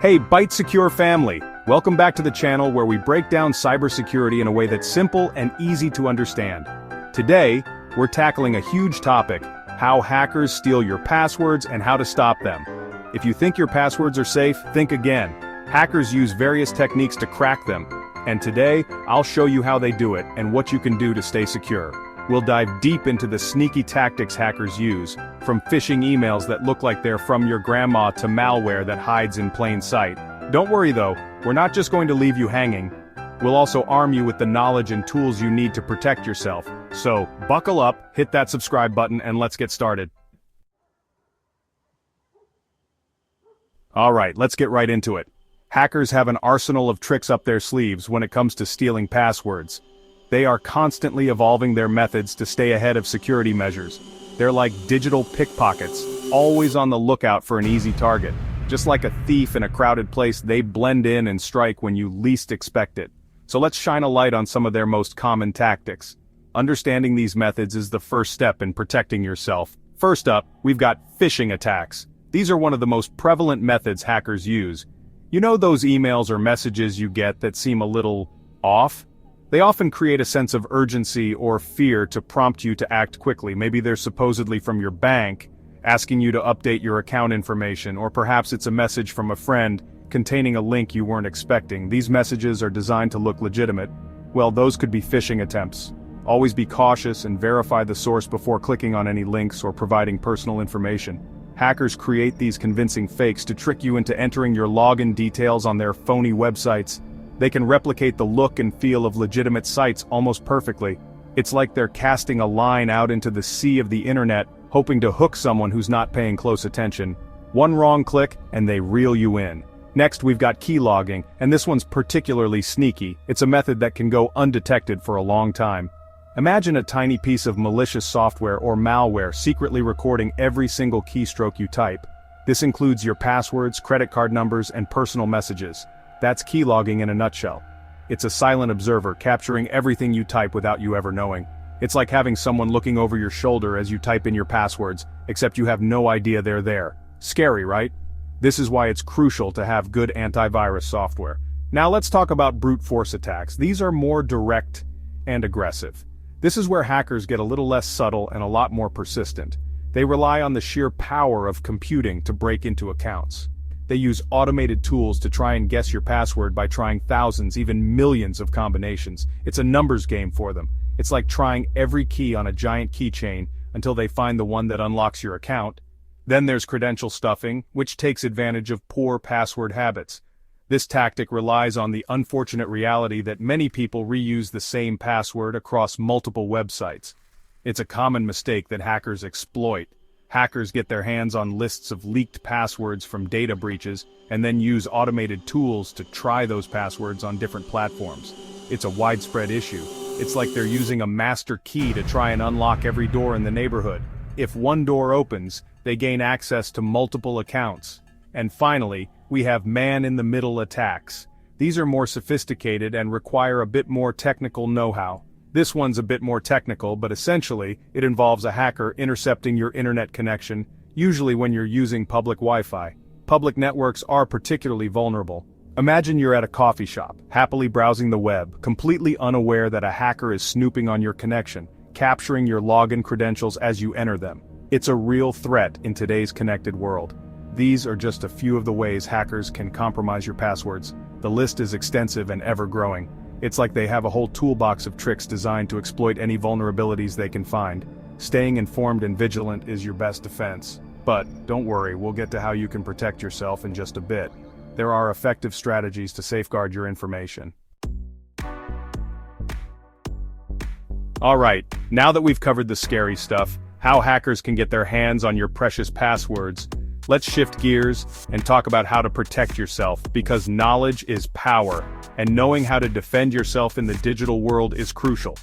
Hey, Byte Secure family! Welcome back to the channel where we break down cybersecurity in a way that's simple and easy to understand. Today, we're tackling a huge topic: how hackers steal your passwords and how to stop them. If you think your passwords are safe, think again. Hackers use various techniques to crack them, and today, I'll show you how they do it and what you can do to stay secure. We'll dive deep into the sneaky tactics hackers use, from phishing emails that look like they're from your grandma to malware that hides in plain sight. Don't worry though, we're not just going to leave you hanging. We'll also arm you with the knowledge and tools you need to protect yourself. So, buckle up, hit that subscribe button, and let's get started. Alright, let's get right into it. Hackers have an arsenal of tricks up their sleeves when it comes to stealing passwords. They are constantly evolving their methods to stay ahead of security measures. They're like digital pickpockets, always on the lookout for an easy target. Just like a thief in a crowded place, they blend in and strike when you least expect it. So let's shine a light on some of their most common tactics. Understanding these methods is the first step in protecting yourself. First up, we've got phishing attacks. These are one of the most prevalent methods hackers use. You know those emails or messages you get that seem a little off? They often create a sense of urgency or fear to prompt you to act quickly. Maybe they're supposedly from your bank, asking you to update your account information, or perhaps it's a message from a friend containing a link you weren't expecting. These messages are designed to look legitimate. Well, those could be phishing attempts. Always be cautious and verify the source before clicking on any links or providing personal information. Hackers create these convincing fakes to trick you into entering your login details on their phony websites. They can replicate the look and feel of legitimate sites almost perfectly. It's like they're casting a line out into the sea of the internet, hoping to hook someone who's not paying close attention. One wrong click, and they reel you in. Next, we've got keylogging, and this one's particularly sneaky. It's a method that can go undetected for a long time. Imagine a tiny piece of malicious software or malware secretly recording every single keystroke you type. This includes your passwords, credit card numbers, and personal messages. That's keylogging in a nutshell. It's a silent observer capturing everything you type without you ever knowing. It's like having someone looking over your shoulder as you type in your passwords, except you have no idea they're there. Scary, right? This is why it's crucial to have good antivirus software. Now let's talk about brute force attacks. These are more direct and aggressive. This is where hackers get a little less subtle and a lot more persistent. They rely on the sheer power of computing to break into accounts. They use automated tools to try and guess your password by trying thousands, even millions of combinations. It's a numbers game for them. It's like trying every key on a giant keychain until they find the one that unlocks your account. Then there's credential stuffing, which takes advantage of poor password habits. This tactic relies on the unfortunate reality that many people reuse the same password across multiple websites. It's a common mistake that hackers exploit. Hackers get their hands on lists of leaked passwords from data breaches, and then use automated tools to try those passwords on different platforms. It's a widespread issue. It's like they're using a master key to try and unlock every door in the neighborhood. If one door opens, they gain access to multiple accounts. And finally, we have man-in-the-middle attacks. These are more sophisticated and require a bit more technical know-how. This one's a bit more technical, but essentially, it involves a hacker intercepting your internet connection, usually when you're using public Wi-Fi. Public networks are particularly vulnerable. Imagine you're at a coffee shop, happily browsing the web, completely unaware that a hacker is snooping on your connection, capturing your login credentials as you enter them. It's a real threat in today's connected world. These are just a few of the ways hackers can compromise your passwords. The list is extensive and ever-growing. It's like they have a whole toolbox of tricks designed to exploit any vulnerabilities they can find. Staying informed and vigilant is your best defense. But, don't worry, we'll get to how you can protect yourself in just a bit. There are effective strategies to safeguard your information. Alright, now that we've covered the scary stuff, how hackers can get their hands on your precious passwords, let's shift gears and talk about how to protect yourself, because knowledge is power, and knowing how to defend yourself in the digital world is crucial.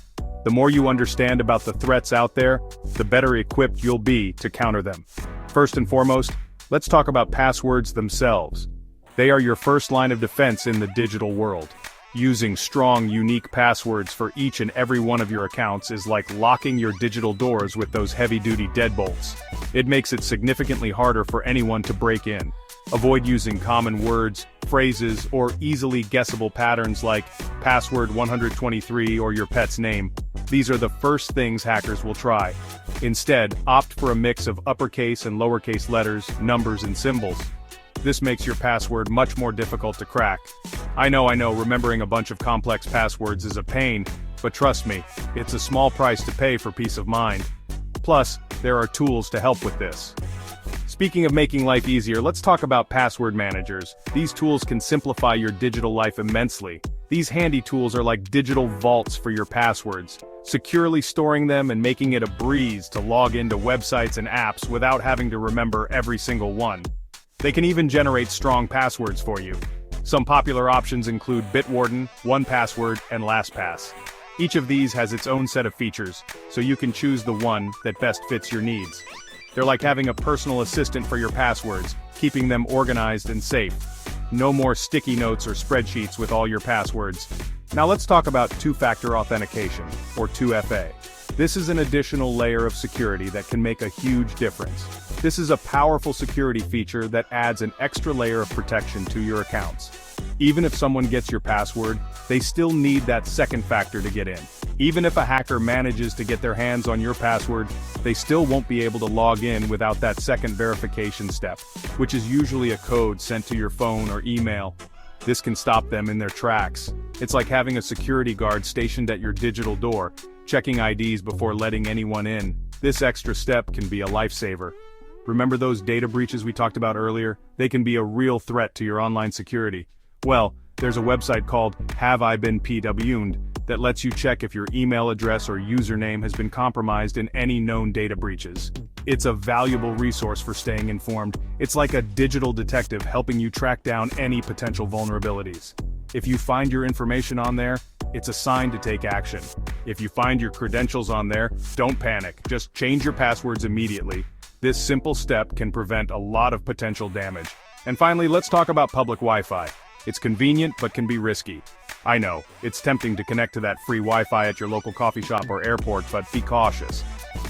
The more you understand about the threats out there, the better equipped you'll be to counter them. First and foremost, let's talk about passwords themselves. They are your first line of defense in the digital world. Using strong, unique passwords for each and every one of your accounts is like locking your digital doors with those heavy-duty deadbolts. It makes it significantly harder for anyone to break in. Avoid using common words, phrases, or easily guessable patterns like password 123 or your pet's name. These are the first things hackers will try. Instead, opt for a mix of uppercase and lowercase letters, numbers, and symbols. This makes your password much more difficult to crack. I know, remembering a bunch of complex passwords is a pain, but trust me, it's a small price to pay for peace of mind. Plus, there are tools to help with this. Speaking of making life easier, let's talk about password managers. These tools can simplify your digital life immensely. These handy tools are like digital vaults for your passwords, securely storing them and making it a breeze to log into websites and apps without having to remember every single one. They can even generate strong passwords for you. Some popular options include Bitwarden, 1Password, and LastPass. Each of these has its own set of features, so you can choose the one that best fits your needs. They're like having a personal assistant for your passwords, keeping them organized and safe. No more sticky notes or spreadsheets with all your passwords. Now let's talk about two-factor authentication, or 2FA. This is an additional layer of security that can make a huge difference. This is a powerful security feature that adds an extra layer of protection to your accounts. Even if someone gets your password, they still need that second factor to get in. Even if a hacker manages to get their hands on your password, they still won't be able to log in without that second verification step, which is usually a code sent to your phone or email. This can stop them in their tracks. It's like having a security guard stationed at your digital door, checking IDs before letting anyone in. This extra step can be a lifesaver. Remember those data breaches we talked about earlier? They can be a real threat to your online security. Well, there's a website called Have I Been PW'd that lets you check if your email address or username has been compromised in any known data breaches. It's a valuable resource for staying informed. It's like a digital detective helping you track down any potential vulnerabilities. If you find your information on there, it's a sign to take action. If you find your credentials on there, don't panic. Just change your passwords immediately. This simple step can prevent a lot of potential damage. And finally, let's talk about public Wi-Fi. It's convenient but can be risky. I know, it's tempting to connect to that free Wi-Fi at your local coffee shop or airport, but be cautious.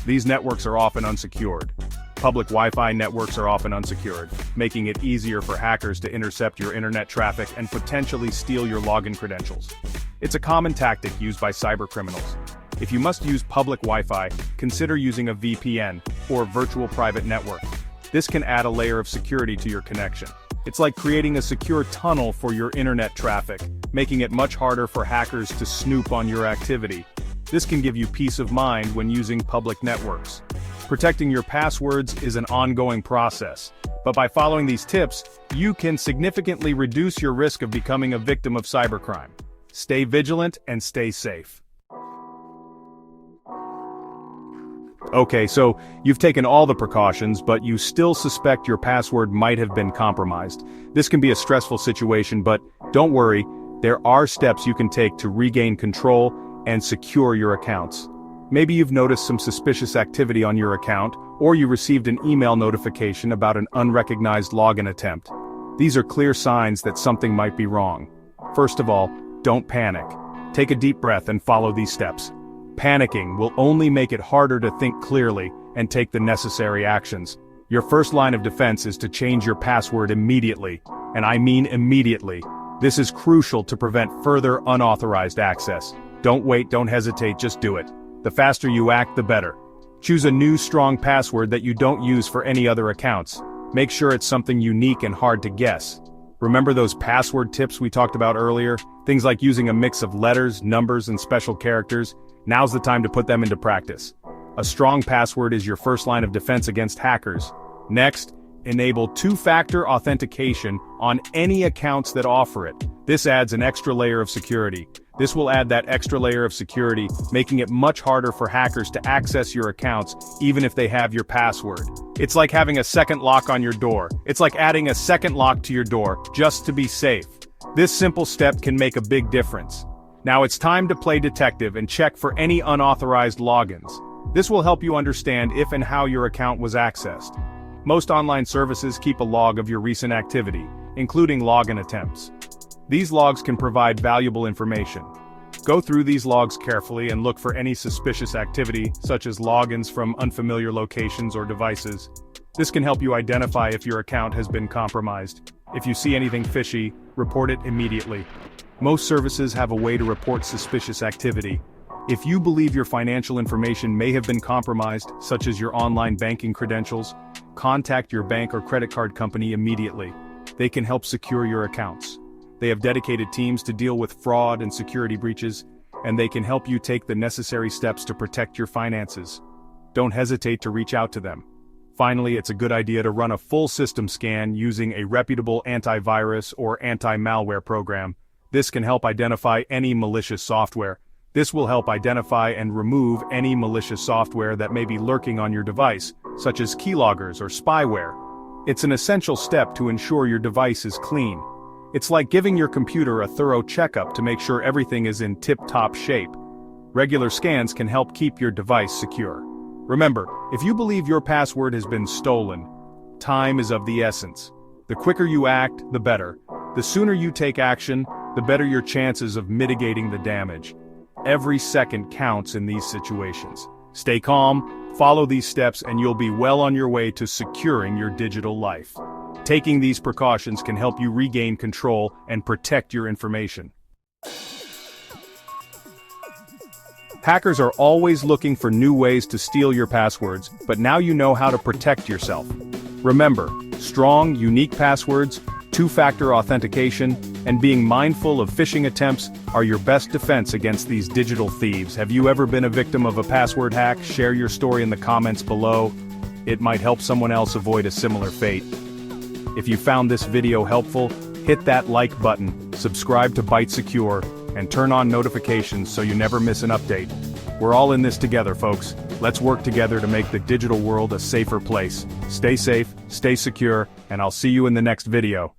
These networks are often unsecured. Public Wi-Fi networks are often unsecured, making it easier for hackers to intercept your internet traffic and potentially steal your login credentials. It's a common tactic used by cybercriminals. If you must use public Wi-Fi, consider using a VPN, or virtual private network. This can add a layer of security to your connection. It's like creating a secure tunnel for your internet traffic, making it much harder for hackers to snoop on your activity. This can give you peace of mind when using public networks. Protecting your passwords is an ongoing process, but by following these tips, you can significantly reduce your risk of becoming a victim of cybercrime. Stay vigilant and stay safe. Okay, so you've taken all the precautions, but you still suspect your password might have been compromised. This can be a stressful situation, but don't worry, there are steps you can take to regain control and secure your accounts. Maybe you've noticed some suspicious activity on your account, or you received an email notification about an unrecognized login attempt. These are clear signs that something might be wrong. First of all, don't panic. Take a deep breath and follow these steps. Panicking will only make it harder to think clearly and take the necessary actions. Your first line of defense is to change your password immediately, and I mean immediately. This is crucial to prevent further unauthorized access. Don't wait, don't hesitate, just do it. The faster you act, the better. Choose a new strong password that you don't use for any other accounts. Make sure it's something unique and hard to guess. Remember those password tips we talked about earlier? Things like using a mix of letters, numbers, and special characters? Now's the time to put them into practice. A strong password is your first line of defense against hackers. Next, enable two-factor authentication on any accounts that offer it. This adds an extra layer of security. This will add that extra layer of security, making it much harder for hackers to access your accounts, even if they have your password. It's like having a second lock on your door. It's like adding a second lock to your door, just to be safe. This simple step can make a big difference. Now it's time to play detective and check for any unauthorized logins. This will help you understand if and how your account was accessed. Most online services keep a log of your recent activity, including login attempts. These logs can provide valuable information. Go through these logs carefully and look for any suspicious activity, such as logins from unfamiliar locations or devices. This can help you identify if your account has been compromised. If you see anything fishy, report it immediately. Most services have a way to report suspicious activity. If you believe your financial information may have been compromised, such as your online banking credentials, contact your bank or credit card company immediately. They can help secure your accounts. They have dedicated teams to deal with fraud and security breaches, and they can help you take the necessary steps to protect your finances. Don't hesitate to reach out to them. Finally, it's a good idea to run a full system scan using a reputable antivirus or anti-malware program. This can help identify any malicious software. This will help identify and remove any malicious software that may be lurking on your device, such as keyloggers or spyware. It's an essential step to ensure your device is clean. It's like giving your computer a thorough checkup to make sure everything is in tip-top shape. Regular scans can help keep your device secure. Remember, if you believe your password has been stolen, time is of the essence. The quicker you act, the better. The sooner you take action, the better your chances of mitigating the damage. Every second counts in these situations. Stay calm, follow these steps, and you'll be well on your way to securing your digital life. Taking these precautions can help you regain control and protect your information. Hackers are always looking for new ways to steal your passwords, but now you know how to protect yourself. Remember, strong, unique passwords, two-factor authentication, and being mindful of phishing attempts are your best defense against these digital thieves. Have you ever been a victim of a password hack? Share your story in the comments below. It might help someone else avoid a similar fate. If you found this video helpful, hit that like button, subscribe to Byte Secure, and turn on notifications so you never miss an update. We're all in this together, folks. Let's work together to make the digital world a safer place. Stay safe, stay secure, and I'll see you in the next video.